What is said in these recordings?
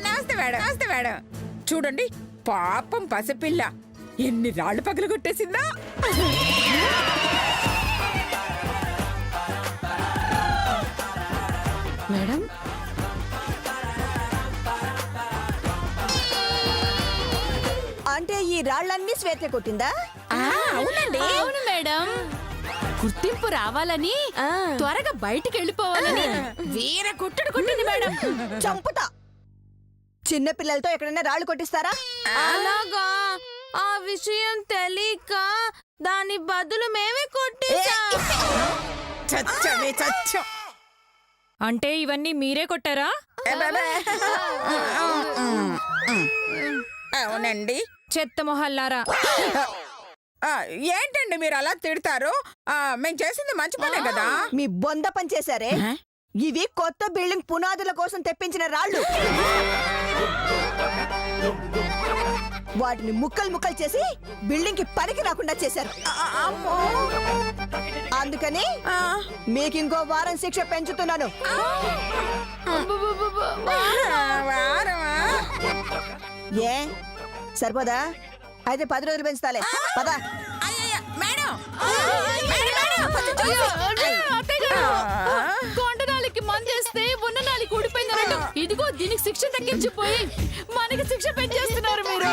నమస్తే మేడం, నమస్తే మేడం. చూడండి, పాపం పసిపిల్ల ఎన్ని రాళ్ళు పగలు కొట్టేసిందా. మేడం, అంటే ఈ రాళ్ళన్నీ శ్వేత కొట్టిందా? అవునండి. అవును మేడం. గుర్తింపు రావాలని త్వరగా బయటికి వెళ్ళిపోవాలని వీర కుట్టుడు కొట్టింది మేడం. చంపుతా. చిన్న పిల్లలతో ఎక్కడైనా రాళ్ళు కొట్టిస్తారా? అలాగా? ఆ విషయం తెలియక దాని బదులు మేమే కొట్టేశాం. చచ్చమే చచ్చం. అంటే ఇవన్నీ మీరే కొట్టారా? అవునండి. చెత్త మొహల్లారా. ఏంటండి మీరు అలా తిడతారు? మేం చేసింది మంచి పనే కదా. మీ బొంద పని చేశారే. ఇవి కొత్త బిల్డింగ్ పునాదుల కోసం తెప్పించిన రాళ్ళు. వాటిని ముక్కలు ముక్కలు చేసి బిల్డింగ్ కి పనికి రాకుండా చేశారు. అందుకని మీకు ఇంకో వారం శిక్ష పెంచుతున్నాను. ఏ సరిపోదా? అయితే 10 రోజులు పెంచుతాలే. పదా. కొండనాలికి మందేస్తే ఉన్న నాలికి ఊడిపోయిందన్నట్టు ఇదిగో దీనికి శిక్ష తగ్గించిపోయి మనకి శిక్ష పెంచేస్తున్నారు మీరు.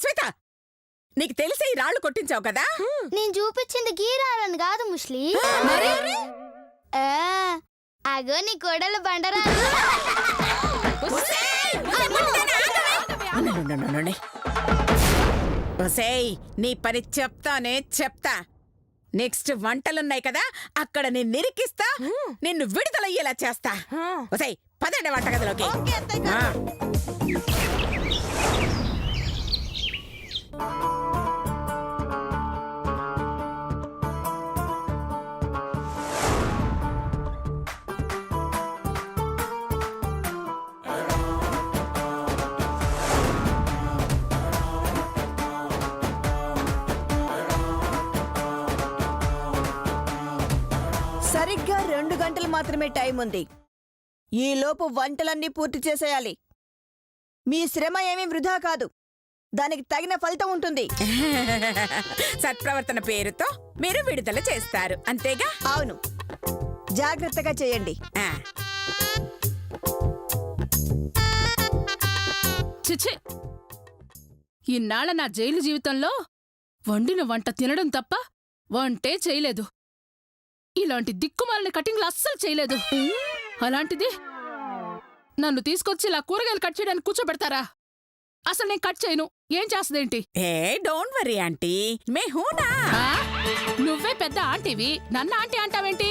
శ్వేత, నీకు తెలిసి ఈ రాళ్ళు కొట్టించావు కదా. నేను చూపించింది గీరాలని కాదు ముస్లి. అగో నీ కోడలు బండరాలు. నీ పని చెప్తానే చెప్తా. నెక్స్ట్ వంటలున్నాయి కదా, అక్కడ నేను నిరికిస్తా, నిన్ను విడుదలయ్యేలా చేస్తా. ఒసేయ్, పదండి వంటగదిలోకి. సరిగ్గా 2 గంటలు మాత్రమే టైం ఉంది. ఈలోపు వంటలన్నీ పూర్తి చేసేయాలి. మీ శ్రమ ఏమీ వృధా కాదు. దానికి తగిన ఫలితం ఉంటుంది. సత్ప్రవర్తన పేరుతో మీరు విడుదల చేస్తారు, అంతేగా? అవును, జాగ్రత్తగా చేయండి. చిచి, ఇన్నాళ్ళ నా జైలు జీవితంలో వండిన వంట తినడం తప్ప వంటే చేయలేదు. ఇలాంటి దిక్కుమాలిన కటింగ్లు అస్సలు చేయలేదు. అలాంటిది నన్ను తీసుకొచ్చి ఇలా కూరగాయలు కట్ చేయడానికి కూర్చోబెడతారా? అసలు నేను కట్ చేయను. ఏం చేస్తదేంటి? డోంట్ వరీ ఆంటీ, మే హూనా. నువ్వే పెద్ద ఆంటీవి, నన్ను ఆంటీ అంటావేంటి?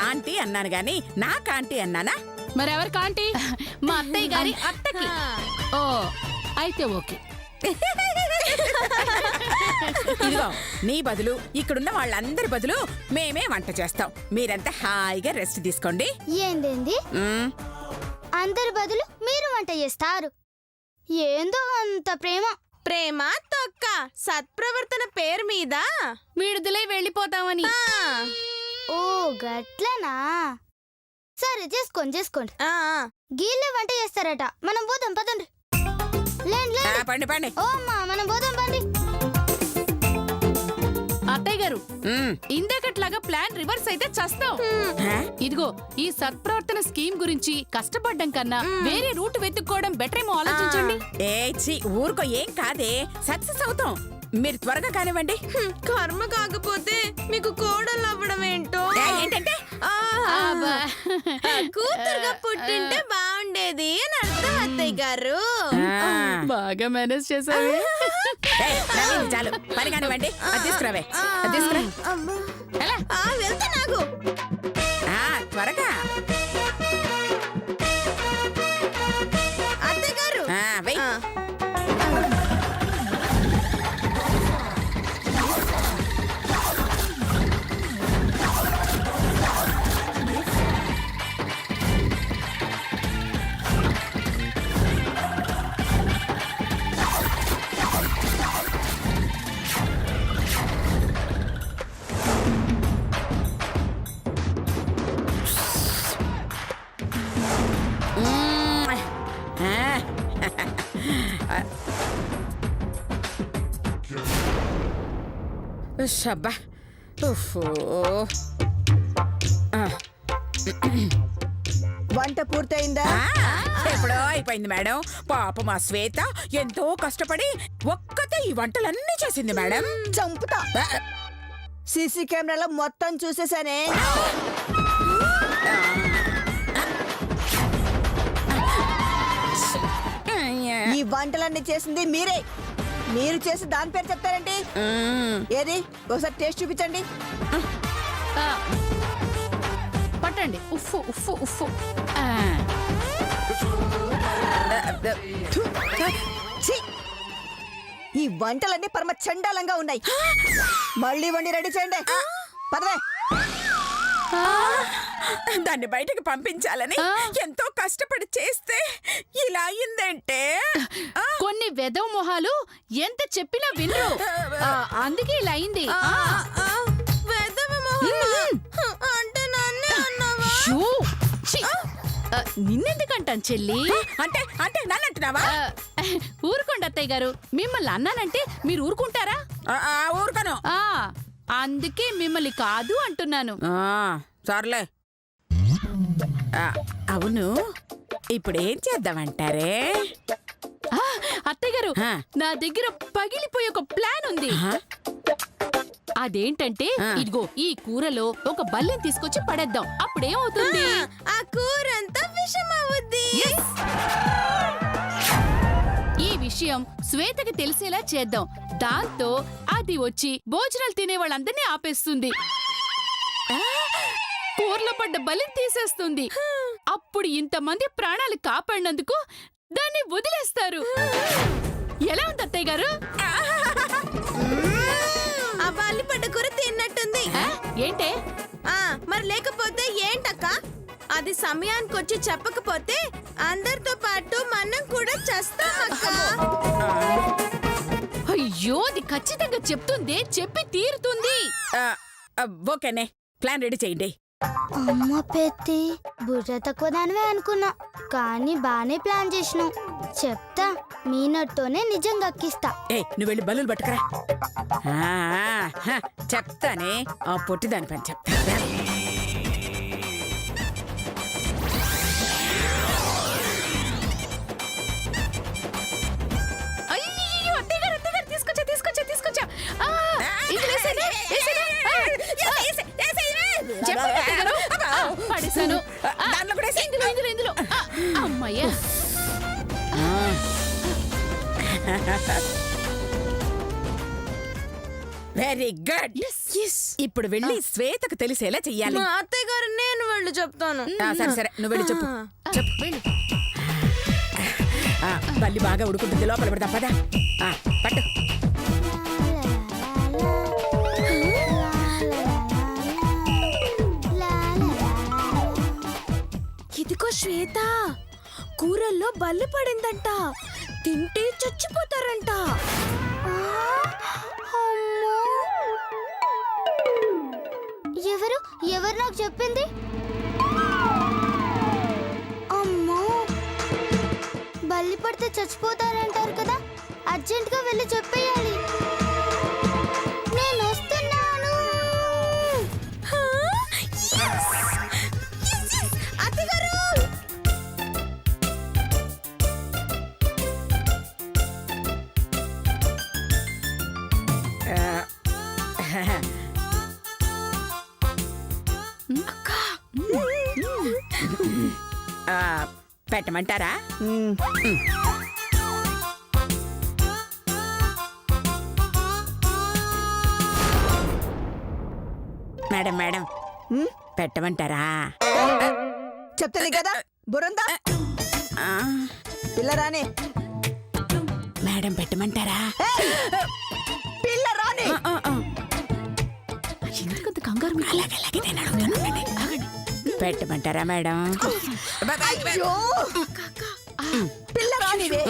ఆంటీ అన్నాను గాని నాకు ఆంటీ అన్నానా? మరెవరికి ఆంటీ? మా అత్తయ్య గారి అత్తకి. ఓ, అయితే ఓకే. ఇదిగో, నీ బదులు ఇక్కడున్న వాళ్ళందరి బదులు మేమే వంట చేస్తాం. మీరంతా హాయిగా రెస్ట్ తీసుకోండి. ఏందేంది? అందరి బదులు మీరు వంట చేస్తారు? ఏందో అంత ప్రేమ. ప్రేమ తొక్క, సత్ప్రవర్తన పేరు మీద విడుదలై వెళ్ళిపోతామని. ఓ గట్లనా? సరే, చేసుకోండి. గీళ్ళే వంట చేస్తారట. మనం పోదాం, పదండి. పండి పండి. ఓ అమ్మా, మనం పోదాం, పండి. అత్తయ్య గారు, ఇందాకట్లాగా ప్లాన్ రివర్స్ అయితే చస్తాం. ఇదిగో, ఈ సత్ప్రవర్తన స్కీమ్ గురించి కష్టపడ్డం కన్నా వేరే రూట్ వెతుక్కోవడం బెటర్ ఏమో ఆలోచించండి. ఊరుకో, ఏం కాదే, సక్సెస్ అవుతాం. మీరు త్వరగా కానివ్వండి. కర్మ కాకపోతే మీకు కోడలు అవ్వడం ఏంటో. ఏంటంటే కూతురుగా పుట్టింటే బాగుండేది అని అర్థం అత్తయ్య గారు. బాగా మేనేజ్ చేసావు. చాలు, పని కానివ్వండి. అది తీసుకురావే, అది తీసుకురా. వెళ్తా నాకు. త్వరగా అత్తయ్య గారు. వెయ్యి. షబ్బా ఉఫ్ఫో. ఆ, వంట పూర్తయిందా? ఎప్పుడో అయిపోయింది మేడం. పాప మా శ్వేత ఎంతో కష్టపడి ఒక్కతే ఈ వంటలన్నీ చేసింది మేడం. చంపుతా. సీసీ కెమెరాలో మొత్తం చూసేసానే. ఈ వంటలన్నీ చేసింది మీరే. మీరు చేసి దాని పేరు చెప్తారేంటి? ఏది ఒకసారి టేస్ట్ చూపించండి. ఆ, పట్టండి. ఉఫ్ఫు ఉఫ్ఫు ఉఫ్ఫు. ఆ, ఛీ! ఈ వంటలన్నీ పరమ చండాలంగా ఉన్నాయి. మళ్ళీ వండి రెడీ చేయండి. పదవే. దాన్ని బయటకు పంపించాలని ఎంతో కష్టపడి చేస్తే ఇలా అయిందంటే కొన్ని వెదవ మొహాలు ఎంత చెప్పినా వినరు. ఆ, అందుకే ఇలా అయింది. అంటే నన్నే అన్నావా? షూ! ఛీ! ఆ, నిన్నెందుకంటాను చెల్లి? అంటే అంటే నన్ను అంటున్నావా? ఆ, ఊరుకోండి అత్తయ్య గారు. మిమ్మల్ని అన్నానంటే మీరు ఊరుకుంటారా? ఊరుకను. ఆ, అందుకే మిమ్మల్ని కాదు అంటున్నాను. సర్లే. అవును, ఇప్పుడు ఏం చేద్దామంటారే? ఆ, అత్తయ్య గారు, ఆ. నా దగ్గర పగిలిపోయే ఒక ప్లాన్ ఉంది. అదేంటంటే ఆ. ఇదిగో ఈ కూరలో ఒక బల్లెం తీసుకొచ్చి పడేద్దాం. అప్పుడేమవుతుంది? ఆ కూర అంతా విషం అవుద్ది. ఈ విషయం శ్వేతకి తెలిసేలా చేద్దాం. దాంతో అది వచ్చి భోజనాలు తినే వాళ్ళందరినీ ఆపేస్తుంది. కూరలో పడ్డ బలిని తీసేస్తుంది. అప్పుడు ఇంతమంది ప్రాణాలు కాపాడినందుకు దాన్ని వదిలేస్తారు. ఎలా ఉంది అత్తయ్య గారు? ఆ బల్లి పడ్డ కూర తిన్నట్టుంది. ఆ, ఏంటే? మరి లేకపోతే ఏంటక్క? అది సమయానికి వచ్చి చెప్పకపోతే అందరితో పాటు మనం కూడా చేస్తామక్క. అయ్యో, అది ఖచ్చితంగా చెప్తుంది. చెప్పి తీరుతుంది. ఓకేనే, ప్లాన్ రెడీ చేయండి. అమ్మ పెత్తి బుర్ర తక్కువ దానివే అనుకున్నా, కానీ బానే ప్లాన్ చేసినావు. చెప్తా, మీ నోట్తోనే నిజం గక్కిస్తా. నువ్వు వెళ్ళి బల్లులు పట్టుకురా. చెప్తానే, ఆ పొట్టి దాని పని చెప్తా. అయ్యో, అత్తయ్య గారు, తీసుకొచ్చా. ఆ, ఇందులో వేసేనా? చెప్పండి అత్తయ్య గారు. ఆ, పడేశాను. దాంట్లో కూడా వేసేయ్. ఇందులో. ఆ, అమ్మయ్యా. Very good. ఇప్పుడు వెళ్ళి శ్వేతకు తెలిసేలా చెయ్యాలి. మా అత్తయ్య గారు నేను వెళ్ళి చెప్తాను. సరే నువ్వు వెళ్ళి చెప్పు. వెళ్ళు. బల్లి బాగా ఉడుకుంటుంది, లోపల పెడదాం పదా. పట్టు. ఇదిగో శ్వేత, కూరల్లో బల్లి పడిందంట. తింటే చచ్చిపోతారంట. ఎవరు ఎవరు నాకు చెప్పింది? అమ్మో, బల్లి పడితే చచ్చిపోతారంటారు కదా. అర్జెంటుగా వెళ్ళి చెప్పేయాలి. నేను వస్తున్నాను. అత్తగారు, పెట్టమంటారా? మేడం పెట్టమంటారా? చెప్తాను కదా, బురందా పిల్లరాని. మేడం పెట్టమంటారా? పిల్లరాని. ఎందుకంత కంగారు మీకు? అలాగే నేను అడుగుతాను. పెట్టమంటారా మేడం? అయ్యో, పిల్లరానివే.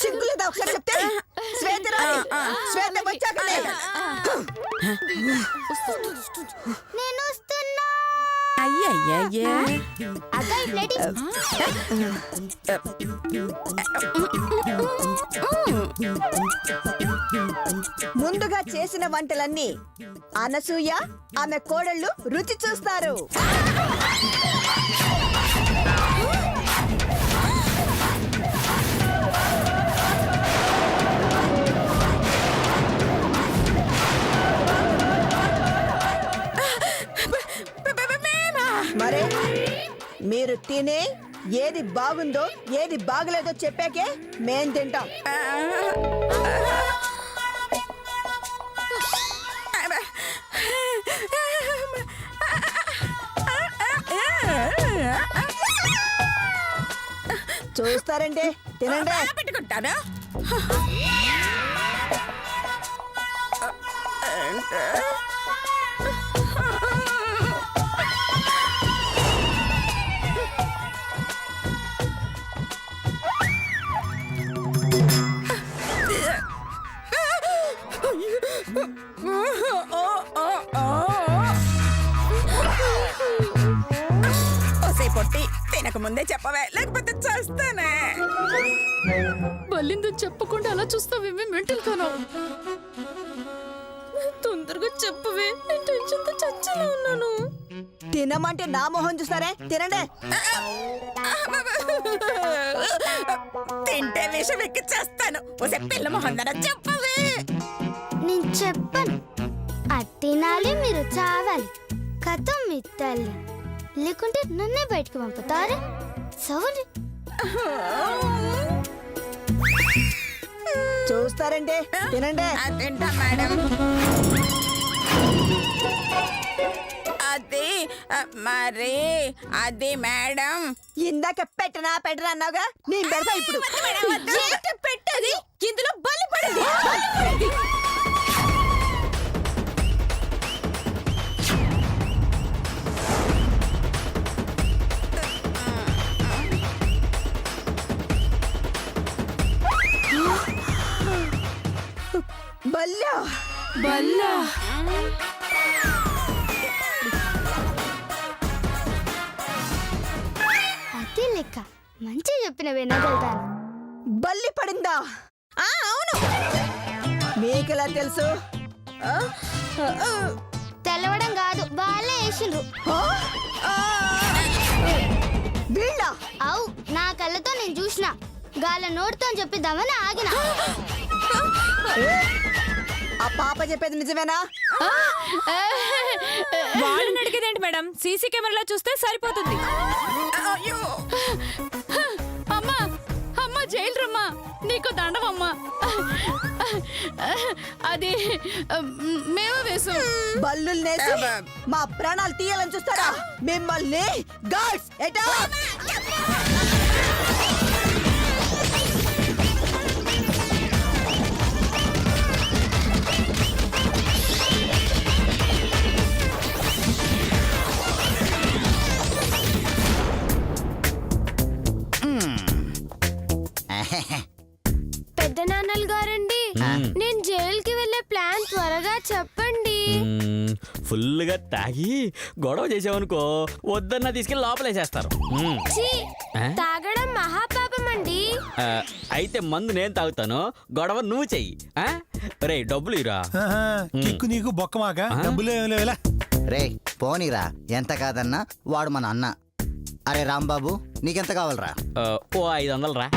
సిగ్గులేదా ఒకసారి చెప్తే? శ్వేత రాని. శ్వేత వచ్చాకనే. నేను వస్తున్నా. అయ్యయ్యయ్యే, అక్క ప్లేట్ ముందుగా చేసిన వంటలన్నీ అనసూయ ఆమె కోడళ్ళు రుచి చూస్తారు. మరే మీరు తినే ఏది బాగుందో ఏది బాగలేదో చెప్పాకే మేం తింటాం. చూస్తారంటే తినండి. పెట్టుకుంటాను. పొట్టి తినక ముందే చెప్పవే, లేకపోతే చేస్తానే. బలిందని చెప్పకుండా అలా చూస్తావేమే మెంటల్తోనో. తొందరగా చెప్పవే, నేను టెన్షన్తో చచ్చేలా ఉన్నాను. తినమంటే నా మొహం చూస్తారే, తినండి. తింటే విషం ఎక్కి చేస్తాను. ఒసే పిల్ల మొహందన చెప్పవే. నేను చెప్పను. అది తినాలి, మీరు చావాలి. కథం మీ తల్లి, లేకుంటే నన్నే బయటకు పంపుతారే. సవరి చూస్తారంటే తినండి. తింటా మేడం. అది మరి అది మేడం. ఇందాక పెట్టనా అన్నావుగా, నేను పెడతా ఇప్పుడు. పెట్టది ఇందులో బలి పడింది. బల్లా బల్లా అదే లెక్క. మంచిగా చెప్పిన వినగలుగుతాను. బల్లి పడిందా? అవును. మీకెలా తెలుసు? తెలవడం కాదు, వాళ్ళే వేసిండ్రు. వీళ్ళ అవు, నా కళ్ళతో నేను చూసిన. గాల నోటితో చెప్పిద్దామని ఆగిన. ఆ పాప చెప్పేది నిజమేనా? వాళ్ళని అడిగేదేంటి మేడం, సీసీ కెమెరాలో చూస్తే సరిపోతుంది. అయ్యో అమ్మా, అమ్మా జైలు రమ్మా, నీకు దండమమ్మా. అది మేమే వేసాం. బల్లుల్నేసి మా ప్రాణాలు తీయాలని చూస్తారా? మిమ్మల్ని గార్డ్స్ ఎటా? పెద్ద నాన్నలు గారండి, నేను జైలుకి వెళ్ళే ప్లాన్ త్వరగా చెప్పండి. ఫుల్గా తాగి గొడవ చేసావనుకో, వద్దన్నా తీసుకెళ్ళి లోపలేసేస్తారు. ఛీ, తాగడం మహాపాపం అండి. అయితే మందు నేను తాగుతాను, గొడవ నువ్వు చెయ్యి. రే డబ్బులు ఇరా. కిక్కు నీకు బొక్కమాక డబ్బులు లేవులే. రే పోనీరా, ఎంత కాదన్నా వాడు మన అన్న. అరే రాంబాబు, నీకెంత కావాలరా? ఓ 500 రా.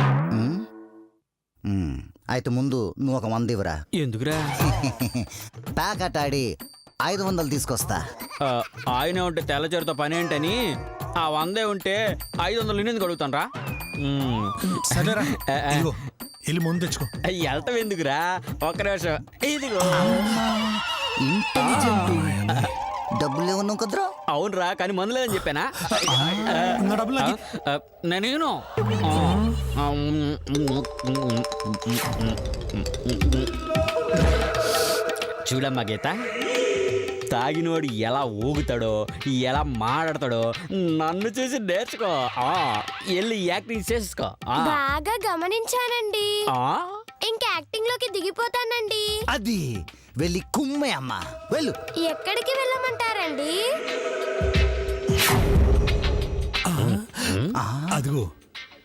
అయితే ముందు నువ్వు ఒక 100 ఇవ్వరా. ఎందుకురా? ప్యాకెట్ ఆడి 500 తీసుకొస్తా. ఆయనే ఉంటే తెల్లచీరతో పని ఏంటని ఆ 100 ఉంటే 500 ఎందుకు అడుగుతాను రా. సరేరా, ఇదిగో వెళ్ళి ముందు తెచ్చుకో. వెళ్తాం ఎందుకురా, ఒక్క నిమిషం. ఇదిగో. డబ్బులు లేవు కుదరా? అవునరా, కానీ మందు లేదని చెప్పానా? నా డబ్బులు నాకు నేను చూడమ్మా గీత, తాగినోడు ఎలా ఊగుతాడో ఎలా మాట్లాడతాడో నన్ను చూసి నేర్చుకో. వెళ్ళి యాక్టింగ్ చేసుకో. బాగా గమనించానండి. ఇంకా యాక్టింగ్ లోకి దిగిపోతానండి. అది వెళ్ళి కుమ్మే అమ్మా, వెళ్ళు. ఎక్కడికి వెళ్ళమంటారండి? అదిగో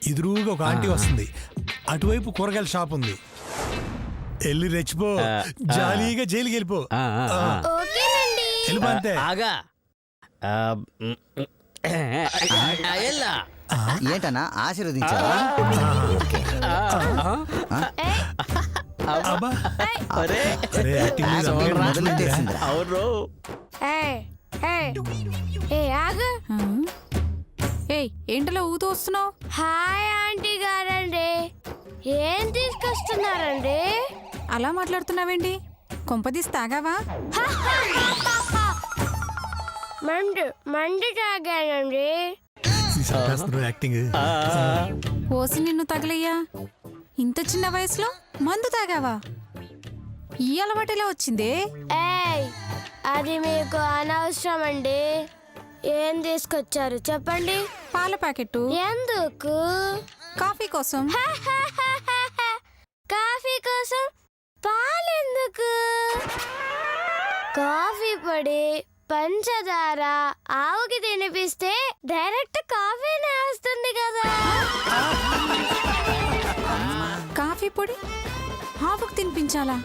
ఎదురుగా ఒక ఆంటీ వస్తుంది, అటువైపు కూరగాయల షాప్ ఉంది. వెళ్ళి రెచ్చిపో, జాలీగా జైలుకి వెళ్ళిపో. ఓకేనండి. వెళ్ళిపో అంతే. ఆగా ఎల్లా ఏంటన్నా ఆశీర్వదించావా? అబ్బా అరే అరే, యాక్టింగ్ మీద అమ్మగారు మొదలెట్టేసిందిరా. అవును ఏయ్ ఏంటలా ఊతూ వస్తున్నావు? హాయ్ ఆంటీ గారండి, ఏం తీసుకొస్తున్నారండి? అలా మాట్లాడుతున్నావేంటి? కొంపదీసి తాగావా? మండి తాగానండి. యాక్టింగ్. ఓసి నిన్ను తగలయ్యా, ఇంత చిన్న వయసులో మందు తాగావా? ఈ అలవాటు ఎలా వచ్చిందే? ఏయ్, అది మీకు అనవసరం అండి. ఏం తీసుకొచ్చారు చెప్పండి? పాల ప్యాకెట్టు. ఎందుకు? కాఫీ కోసం. కాఫీ కోసం పాలెందుకు? కాఫీ పొడి, పంచదార ఆవుకి తినిపిస్తే డైరెక్ట్ కాఫీనే వస్తుంది కదా. కాఫీ పొడి ఆవుకు తినిపించాలా?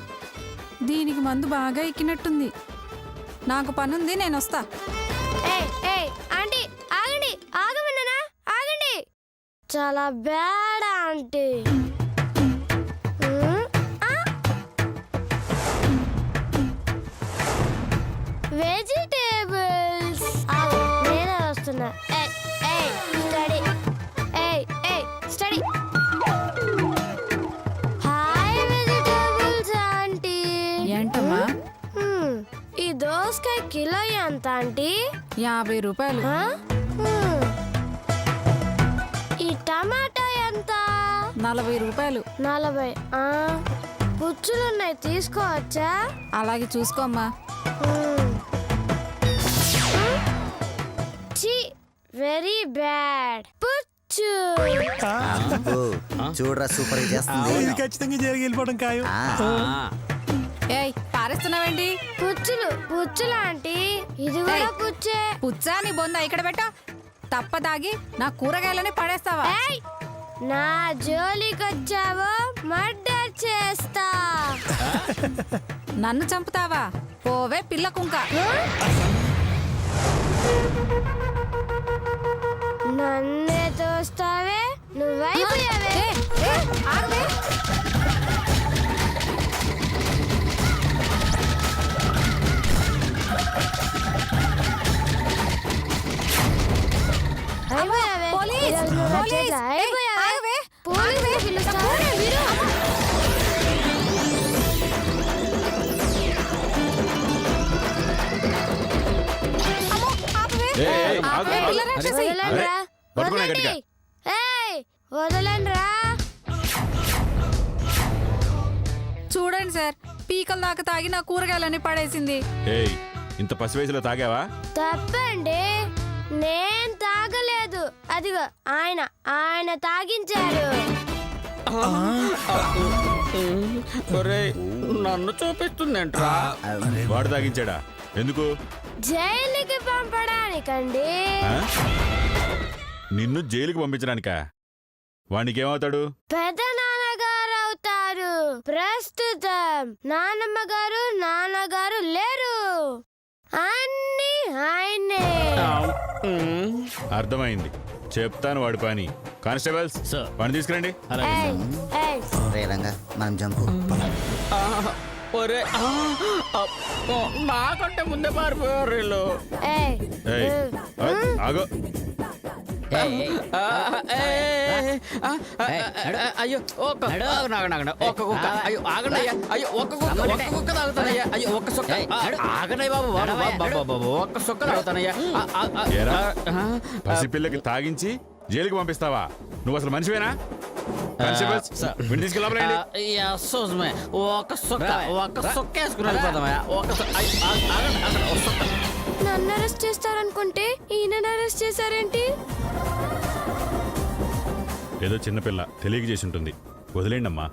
దీనికి మందు బాగా ఎక్కినట్టుంది. నాకు పనుంది, నేను వస్తా. ఆంటీ ఆగండి, ఆగమన్నానా? ఆగండి. చాలా బ్యాడ్ ఆంటీ. వెజిటేబుల్స్. నేనే వస్తున్నా. స్టడీ. Hi vegetables aunty. ఏంటమ్మా? ఈ దోసకాయ కిలో ఎంత ఆంటీ? 50 రూపాయలు. ఈ టమాటా ఎంత? 40 రూపాయలు. 40. పుచ్చులున్నాయి, తీసుకోవచ్చా? అలాగే చూసుకోమ్మా. Very bad. పుచ్చు. అబ్బో, చూడరా సూపర్ చేస్తుంది. ఇది ఖచ్చితంగా జరిగి వెళ్ళిపోవడం ఖాయం. ఏయ్ పారేస్తున్నావేంటి? పుచ్చులు ఆంటీ, ఇది కూడా పుచ్చే. పుచ్చా నీ బొంద ఇక్కడ పెట్టా. తప్పదాగి నా కూరగాయలని పడేస్తావా? ఏయ్, నా జోలికొచ్చావో మర్డర్ చేస్తా. నన్ను చంపుతావా? పోవే పిల్ల కుంక. నన్నే తోస్తావే, నువ్వైపోయావే. వదలండ్రా. చూడండి సార్, పీకల దాకా తాగి నా కూరగాయలని పడేసింది. ఏయ్, ఇంత పసి వయసులో తాగావా? తప్పండి, నేను తాగలేదు. అదిగో ఆయన తాగించారు. నన్ను చూపిస్తుందేంట్రా? వాడు తాగించాడా? ఎందుకు? జైలుకి పంపడానికండి. నిన్ను జైలుకి పంపించడానికా? వానికి ఏమవుతాడు? పెద్ద నాన్నగారు అవుతారు. ప్రస్తుతం నాన్నగారు లేరు, అన్ని ఆయనే. అర్థమైంది, చెప్తాను వాడి పని. కానిస్టేబుల్స్, పని తీసుకురండి. రే రంగా, మనం జంపు. ఒరే నాకంటే ముందే పారిపోయారు వీళ్ళు. ఆగో. అయ్యో ఒక్క కుక్క. అయ్యో ఆగండి అయ్యా. అయ్యో ఒక్క కుక్క తాగుతానయ్యా. అయ్యో ఒక్క సొక్క ఆగనయ్య బాబు. ఒక్క సొక్క తాగుతానయ్యా. ఏరా, పసిపిల్లకి తాగించి జైలుకి పంపిస్తావా? నువ్వు అసలు మనిషివేనా? నన్ను అరెస్ట్ చేస్తారనుకుంటే ఈయన అరెస్ట్ చేశారేంటి? ఏదో చిన్నపిల్ల తెలియక చేసి ఉంటుంది, వదిలేండి అమ్మా.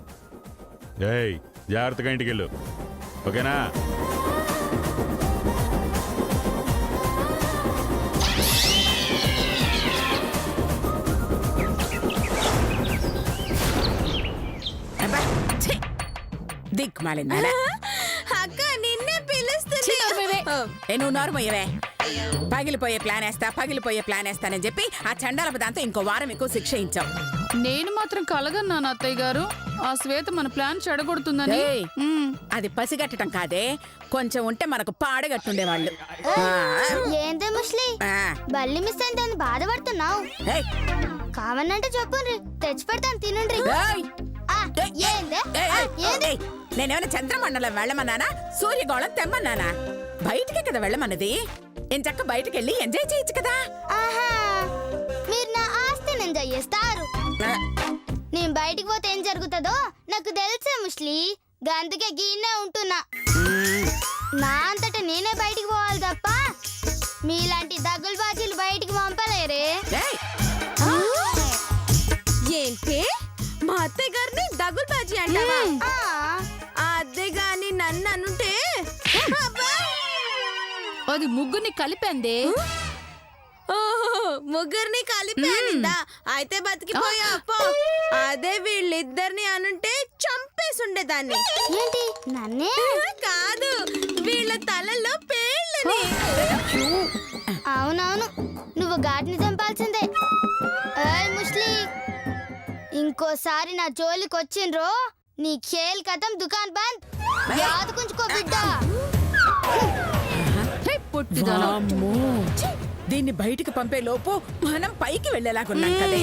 ఏయ్, జాగ్రత్తగా ఇంటికి వెళ్ళు, ఓకేనా? దిక్కుమాలిందా అక్క నిన్నే పిలుస్తుంది నువ్వు నోరుమోయవే. పగిలిపోయే ప్లాన్ వేస్తానని చెప్పి ఆ చండాలపు దాంతో ఇంకో వారం ఎక్కువ శిక్ష ఇచ్చావు. నేను మాత్రం కలగన్నాను అత్తయ్య గారు. ఆ శ్వేత మన ప్లాన్ చెడగొడుతుందని. ఏయ్, అది పసిగట్టడం కాదే, కొంచెం ఉంటే మనకు పాడగట్టుండేవాళ్ళు. ఏందే ముస్లి బల్లి మిస్ అయిందని బాధపడుతున్నావు? ఏయ్, కావనంటే చెప్పుండ్రి, తెచ్చి పెడతాను తినుండ్రి. ఏయ్, ఆ, ఏయ్, ఏందే? ఏయ్, ఆ, ఏయ్, ఏంది? ఏయ్, నేనేమైనా చంద్రమండలం వెళ్ళమన్నానా, సూర్యగోళం తెమ్మన్నానా? బయటికే కదా వెళ్ళమన్నది. ఎంచక్క బయటికి వెళ్ళి ఎంజాయ్ చేయొచ్చు కదా. ఆహా, మీరు నా ఆస్తిని ఎంజాయ్ చేస్తారు. నేను బయటికి పోతే ఏం జరుగుతుందో నాకు తెలుసే ముస్లి, గందుకే గీనే ఉంటున్నా. నా అంతటా నేనే బయటికి పోవాలి తప్ప మీలాంటి దగ్గులు బాజీలు బయటికి పంపలేరే. ఏయ్, ఏంటి మా అత్తయ్య గారిని దగులు బాజీ అంటావా? ఆ, అదే గాని నన్ను అనుంటే అబ్బా! అది ముగ్గురిని కలిపిందే. ఓహో, ముగ్గురిని కలిపానిందా? అయితే బతికిపోయా పో. అదే వీళ్ళిద్దరిని అనుంటే చంపేసుండేదాన్ని. ఏంటి నన్నే? కాదు, వీళ్ళ తలలో పేళ్ళని. అవునవును, నువ్వు గాడిని చంపాల్సిందే. ఏయ్ ముస్లి, ఇంకోసారి నా జోలికి వచ్చిండ్రో నీ ఖేల్ కథం, దుకాన్ బంద్. యాదుకుంచుకో బిడ్డ. పొట్టిదానా. వామ్మో, దీన్ని బయటికి పంపే లోపు మనం పైకి వెళ్ళేలాగున్నాం కదే.